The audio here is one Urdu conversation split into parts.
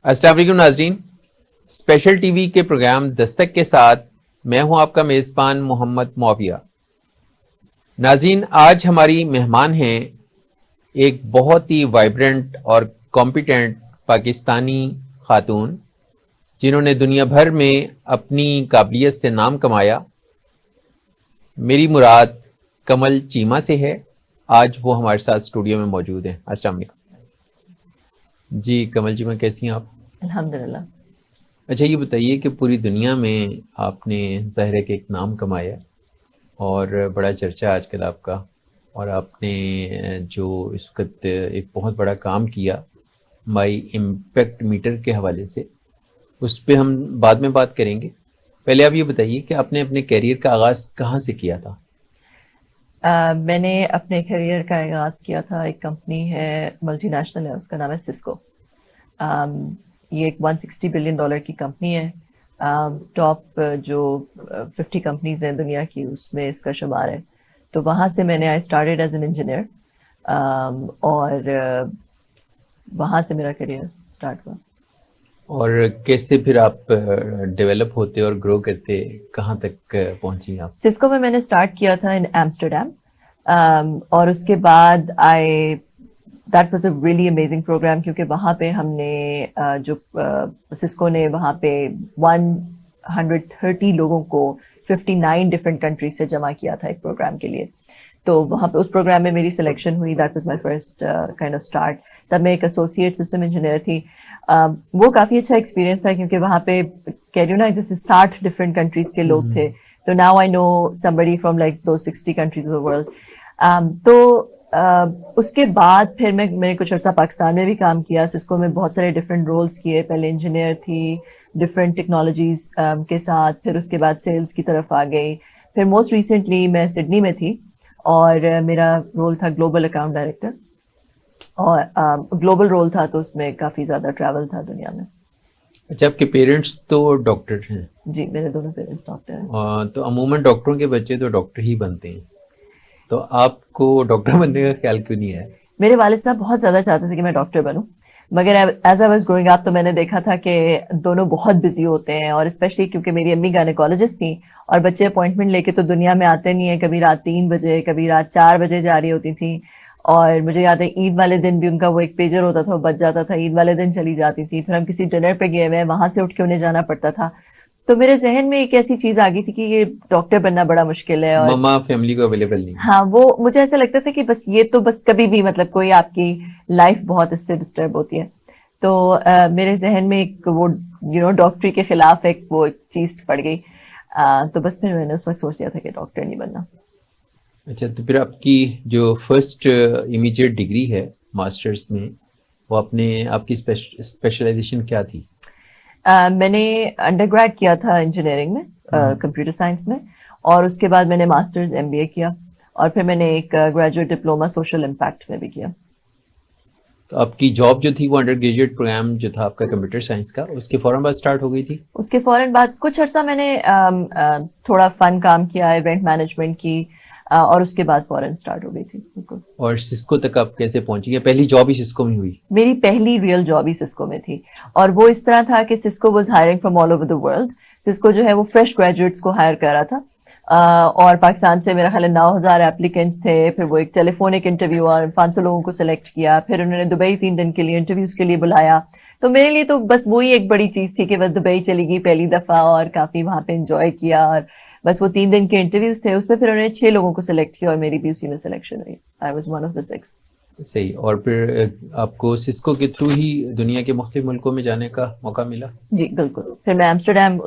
السلام علیکم ناظرین، اسپیشل ٹی وی کے پروگرام دستک کے ساتھ میں ہوں آپ کا میزبان محمد معاویہ۔ ناظرین، آج ہماری مہمان ہیں ایک بہت ہی وائبرنٹ اور کمپیٹنٹ پاکستانی خاتون، جنہوں نے دنیا بھر میں اپنی قابلیت سے نام کمایا۔ میری مراد کمل چیمہ سے ہے۔ آج وہ ہمارے ساتھ اسٹوڈیو میں موجود ہیں۔ السلام علیکم جی کمل چیمہ، کیسی ہیں آپ؟ الحمدللہ۔ اچھا، یہ بتائیے کہ پوری دنیا میں آپ نے ظاہر ہے کہ ایک نام کمایا اور بڑا چرچا آج کل آپ کا، اور آپ نے جو اس وقت ایک بہت بڑا کام کیا مائی امپیکٹ میٹر کے حوالے سے، اس پہ ہم بعد میں بات کریں گے۔ پہلے آپ یہ بتائیے کہ آپ نے اپنے کیریئر کا آغاز کہاں سے کیا تھا؟ میں نے اپنے کیریئر کا آغاز کیا تھا، ایک کمپنی ہے ملٹی نیشنل ہے، اس کا نام ہے سسکو۔ یہ ایک $160 بلین کی کمپنی ہے۔ ٹاپ جو 50 کمپنیز ہیں دنیا کی، اس میں اس کا شمار ہے۔ تو وہاں سے میں نے I started as an engineer, اور وہاں سے میرا کیریئر اسٹارٹ ہوا۔ اور کیسے پھر آپ ڈیولپ ہوتے اور گرو کرتے کہاں تک پہنچی آپ؟ سسکو میں نے اسٹارٹ کیا تھا ان ایمسٹرڈیم، اور اس کے بعد that was a really amazing programme, کیونکہ وہاں پہ ہم نے جو سسکو نے وہاں پہ 130 لوگوں کو 59 ڈفرینٹ کنٹریز سے جمع کیا تھا ایک پروگرام کے لیے۔ تو وہاں پہ اس پروگرام میں میری سلیکشن ہوئی۔ That was my first kind of start. تب میں ایک ایسوسیٹ سسٹم انجینئر تھی۔ وہ کافی اچھا ایکسپیرینس تھا، کیونکہ وہاں پہ کہہ رہی ہوں نا، جیسے 60 ڈفرینٹ کنٹریز کے لوگ تھے۔ تو now I know somebody from like those 60 countries of the world۔ تو اس کے بعد پھر میں نے کچھ عرصہ پاکستان میں بھی کام کیا۔ سسکو میں بہت سارے ڈفرینٹ رولز کیے۔ پہلے انجینئر تھی ڈفرینٹ ٹیکنالوجیز کے ساتھ، پھر اس کے بعد سیلز کی طرف آ گئی۔ پھر موسٹ ریسنٹلی میں سڈنی میں تھی، اور میرا رول تھا گلوبل اکاؤنٹ ڈائریکٹر، اور گلوبل رول تھا، تو اس میں کافی زیادہ ٹریول تھا دنیا میں۔ اچھا، آپ کے پیرنٹس تو ڈاکٹر ہیں؟ جی، میرے دونوں پیرنٹس ڈاکٹر ہیں۔ تو عموماً ڈاکٹروں کے بچے تو ڈاکٹر ہی بنتے ہیں، تو آپ کو ڈاکٹر بننے کا خیال کیوں نہیں آیا؟ میرے والد صاحب بہت زیادہ چاہتے تھے کہ میں ڈاکٹر بنوں، مگر as I was growing up تو میں نے دیکھا تھا کہ دونوں بہت بزی ہوتے ہیں، اور اسپیشلی کیونکہ میری امی گائنیکالوجسٹ تھیں، اور بچے اپوائنٹمنٹ لے کے تو دنیا میں آتے نہیں ہیں، کبھی رات 3 بجے کبھی رات 4 بجے جا رہی ہوتی تھیں۔ اور مجھے یاد ہے عید والے دن بھی ان کا وہ ایک پیجر ہوتا تھا، وہ بچ جاتا تھا، عید والے دن چلی جاتی تھی، پھر ہم کسی ڈنر پہ گئے ہوئے، وہاں سے اٹھ کے انہیں جانا پڑتا تھا۔ تو میرے ذہن میں ایک ایسی چیز آ گئی تھی کہ یہ ڈاکٹر بننا بڑا مشکل ہے، اور ماما فیملی کو اویلیبل نہیں۔ ہاں، وہ مجھے ایسا لگتا تھا کہ بس یہ تو بس کبھی بھی، مطلب کوئی آپ کی لائف بہت اس سے ڈسٹرب ہوتی ہے۔ تو میرے ذہن میں ایک وہ ڈاکٹری کے خلاف ایک وہ چیز پڑ گئی۔ تو بس پھر میں نے اس وقت سوچ لیا تھا کہ ڈاکٹر نہیں بننا۔ اچھا، تو پھر آپ کی جو فرسٹ امیجیٹ ڈگری ہے ماسٹرز میں، وہ آپ کی اسپیشلائزیشن کیا تھی؟ میں نے انڈر گریڈ کیا تھا انجینئرنگ میں، کمپیوٹر سائنس میں، اور اس کے بعد میں نے ماسٹرز MBA کیا، اور پھر میں نے ایک گریجویٹ ڈپلوما سوشل امپیکٹ میں بھی کیا۔ تو آپ کی جاب جو تھی وہ انڈر گریجویٹ پروگرام جو تھا آپ کا کمپیوٹر سائنس کا، اس کے فوراً بعد اسٹارٹ ہو گئی تھی؟ اس کے فوراً بعد کچھ عرصہ میں نے تھوڑا فن کام کیا، ایونٹ مینجمنٹ کی، اور اس کے بعد فوراً اسٹارٹ ہو گئی تھی۔ بالکل۔ اور سسکو تک آپ کیسے پہنچی گئے؟ پہلی جاب ہی سسکو میں ہوئی؟ میری پہلی ریئل جاب ہی سسکو میں تھی، اور وہ اس طرح تھا کہ Cisco was hiring from all over the world. Cisco جو ہے وہ فریش گریجویٹس کو ہائر کر رہا تھا، اور پاکستان سے میرا خیال ہے 9,000 ایپلیکینٹس تھے۔ پھر وہ ایک ٹیلی فونک انٹرویو، اور 500 لوگوں کو سلیکٹ کیا، پھر انہوں نے دبئی 3 دن کے لیے انٹرویوز کے لیے بلایا۔ تو میرے لیے تو بس وہی ایک بڑی چیز تھی کہ بس دبئی چلی گئی پہلی دفعہ، اور کافی وہاں پہ انجوائے کیا، اور بس وہ 3 دن کے انٹرویوز تھے، اس میں پھر انہوں نے 6 لوگوں کو سلیکٹ کیا، اور میری بھی اسی میں سلیکشن ہوئی۔ I was one of the 6۔ صحیح۔ اور پھر آپ کو سسکو کے تھرو ہی دنیا کے مختلف ملکوں میں جانے کا موقع ملا؟ جی بالکل۔ پھر میں ایمسٹرڈیم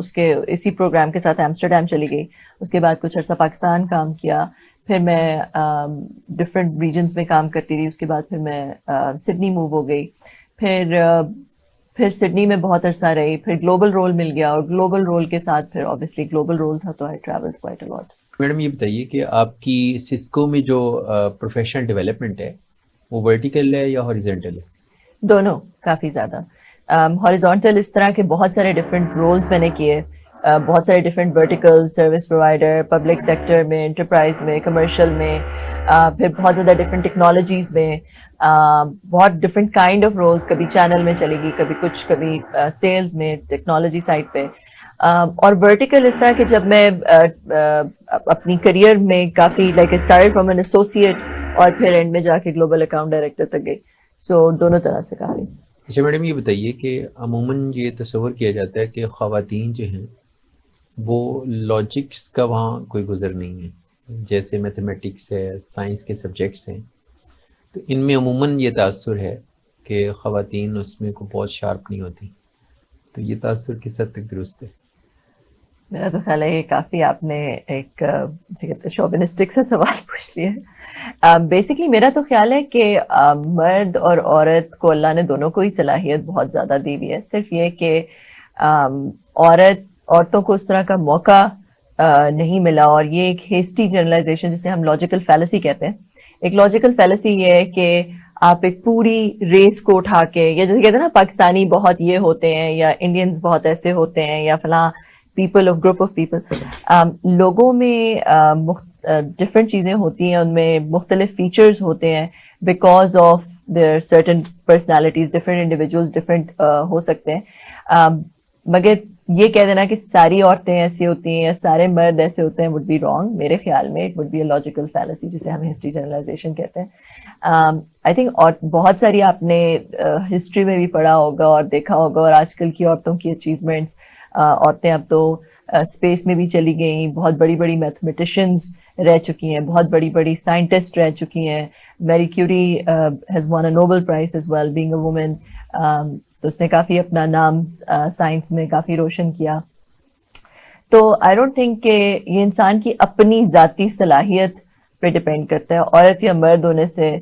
اسی پروگرام کے ساتھ ایمسٹرڈیم چلی گئی، اس کے بعد کچھ عرصہ پاکستان کام کیا، پھر میں ڈفرینٹ ریجنز میں کام کرتی رہی، اس کے بعد پھر میں سڈنی موو ہو گئی، پھر سڈنی میں بہت عرصہ رہی، پھر گلوبل رول مل گیا، اور گلوبل رول کے ساتھ پھر اوبیسلی گلوبل رول تھا تو I travelled quite a lot. Madam یہ بتائیے کہ آپ کی سسکو میں جو پروفیشنل ڈیولپمنٹ ہے وہ ورٹیکل ہے یا ہاریزونٹل ہے؟ دونوں، کافی زیادہ۔ ہاریزونٹل اس طرح کے بہت سارے ڈفرینٹ رولز میں نے کیے بہت سارے different vertical service provider, public sector میں، انٹرپرائز میں، کمرشل میں، پھر بہت زیادہ ڈفرینٹ ٹیکنالوجیز میں، بہت ڈفرینٹ کائنڈ آف رولس، کبھی چینل میں چلے گی، کبھی کچھ، کبھی سیلز میں، ٹیکنالوجی سائڈ پہ. اور ورٹیکل اس طرح کہ جب میں اپنی کریئر میں کافی like start from an associate اور پھر اینڈ میں جا کے گلوبل اکاؤنٹ ڈائریکٹر تک گئی. سو دونوں طرح سے کافی. اچھا میڈم یہ بتائیے کہ عموماً یہ تصور کیا جاتا ہے کہ خواتین جو ہیں وہ لاجکس کا وہاں کوئی گزر نہیں ہے، جیسے میتھمیٹکس ہے، سائنس کے سبجیکٹس ہیں، تو ان میں عموماً یہ تاثر ہے کہ خواتین اس میں کو بہت شارپ نہیں ہوتی، تو یہ تاثر کس حد تک درست ہے؟ میرا تو خیال ہے یہ کافی آپ نے ایک شوبنسٹک سے سوال پوچھ لیا. بیسکلی میرا تو خیال ہے کہ مرد اور عورت کو اللہ نے دونوں کو ہی صلاحیت بہت زیادہ دی ہوئی ہے. صرف یہ کہ عورتوں کو اس طرح کا موقع نہیں ملا، اور یہ ایک ہیسٹی جنرلائزیشن جسے ہم لاجیکل فیلسی کہتے ہیں. ایک لاجیکل فیلسی یہ ہے کہ آپ ایک پوری ریس کو اٹھا کے، یا جیسے کہتے ہیں نا پاکستانی بہت یہ ہوتے ہیں، یا انڈینز بہت ایسے ہوتے ہیں، یا فلاں people of group of people, لوگوں میں ڈفرینٹ چیزیں ہوتی ہیں، ان میں مختلف فیچرز ہوتے ہیں because of their certain personalities. Different individuals different ہو سکتے ہیں، مگر یہ کہہ دینا کہ ساری عورتیں ایسی ہوتی ہیں یا سارے مرد ایسے ہوتے ہیں وڈ بی رانگ. میرے خیال میں it would be a logical fallacy جسے ہم ہسٹری جنرلائزیشن کہتے ہیں. آئی تھنک اور بہت ساری آپ نے ہسٹری میں بھی پڑھا ہوگا اور دیکھا ہوگا، اور آج کل کی عورتوں کی اچیومنٹس، عورتیں اب تو اسپیس میں بھی چلی گئیں، بہت بڑی بڑی میتھمیٹیشینز رہ چکی ہیں، بہت بڑی بڑی سائنٹسٹ رہ چکی ہیں. میری Curie has won a Nobel prize as well being a woman. تو اس نے کافی اپنا نام سائنس میں کافی روشن کیا. تو آئی ڈونٹ تھنک کہ یہ انسان کی اپنی ذاتی صلاحیت پہ ڈپینڈ کرتا ہے. عورت یا مرد ہونے سے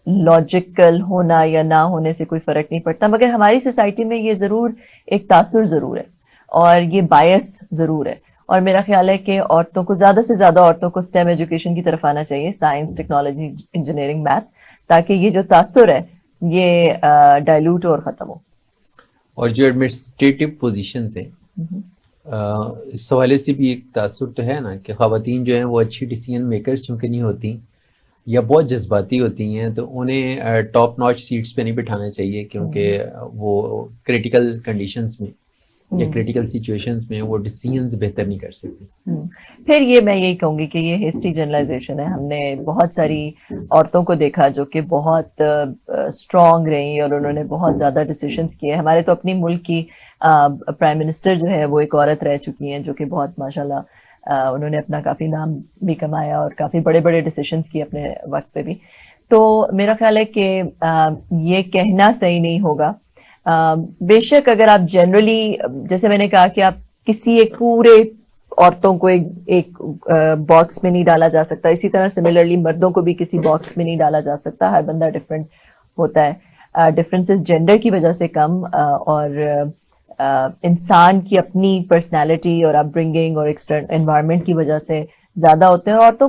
لاجیکل ہونا یا نہ ہونے سے کوئی فرق نہیں پڑتا، مگر ہماری سوسائٹی میں یہ ضرور ایک تاثر ضرور ہے اور یہ بائس ضرور ہے. اور میرا خیال ہے کہ عورتوں کو زیادہ سے زیادہ عورتوں کو اسٹیم ایجوکیشن کی طرف آنا چاہیے، سائنس، ٹیکنالوجی، انجینئرنگ، میتھ، تاکہ یہ جو تاثر ہے یہ ڈائلوٹ اور ختم ہو. اور جو ایڈمنسٹریٹو پوزیشنز ہیں اس حوالے سے بھی ایک تاثر تو ہے نا کہ خواتین جو ہیں وہ اچھی ڈیسیژن میکرز چونکہ نہیں ہوتی یا بہت جذباتی ہوتی ہیں، تو انہیں ٹاپ ناچ سیٹس پہ نہیں بٹھانا چاہیے، کیونکہ وہ کریٹیکل کنڈیشنز میں یا کریٹیکل سچویشنز میں وہ ڈیسیژنز بہتر نہیں کر سکتی. پھر یہ میں یہی کہوں گی کہ یہ ہسٹری جنرلائزیشن ہے. ہم نے بہت ساری عورتوں کو دیکھا جو کہ بہت اسٹرانگ رہی اور انہوں نے بہت زیادہ ڈیسیشنز کیے. ہمارے تو اپنی ملک کی پرائم منسٹر جو ہے وہ ایک عورت رہ چکی ہیں، جو کہ بہت ماشاءاللہ انہوں نے اپنا کافی نام بھی کمایا اور کافی بڑے بڑے ڈیسیشنز کیے اپنے وقت پہ بھی. تو میرا خیال ہے کہ یہ کہنا صحیح نہیں ہوگا. بے شک اگر آپ جنرلی، جیسے میں نے کہا کہ آپ کسی ایک پورے عورتوں کو ایک باکس میں نہیں ڈالا جا سکتا، اسی طرح سملرلی مردوں کو بھی کسی باکس میں نہیں ڈالا جا سکتا. ہر بندہ ڈفرینٹ ہوتا ہے. ڈفرینسز جینڈر کی وجہ سے کم اور انسان کی اپنی پرسنالٹی اور اپ برنگنگ اور ایکسٹرنل انوائرمنٹ کی وجہ سے زیادہ ہوتے ہیں. عورتوں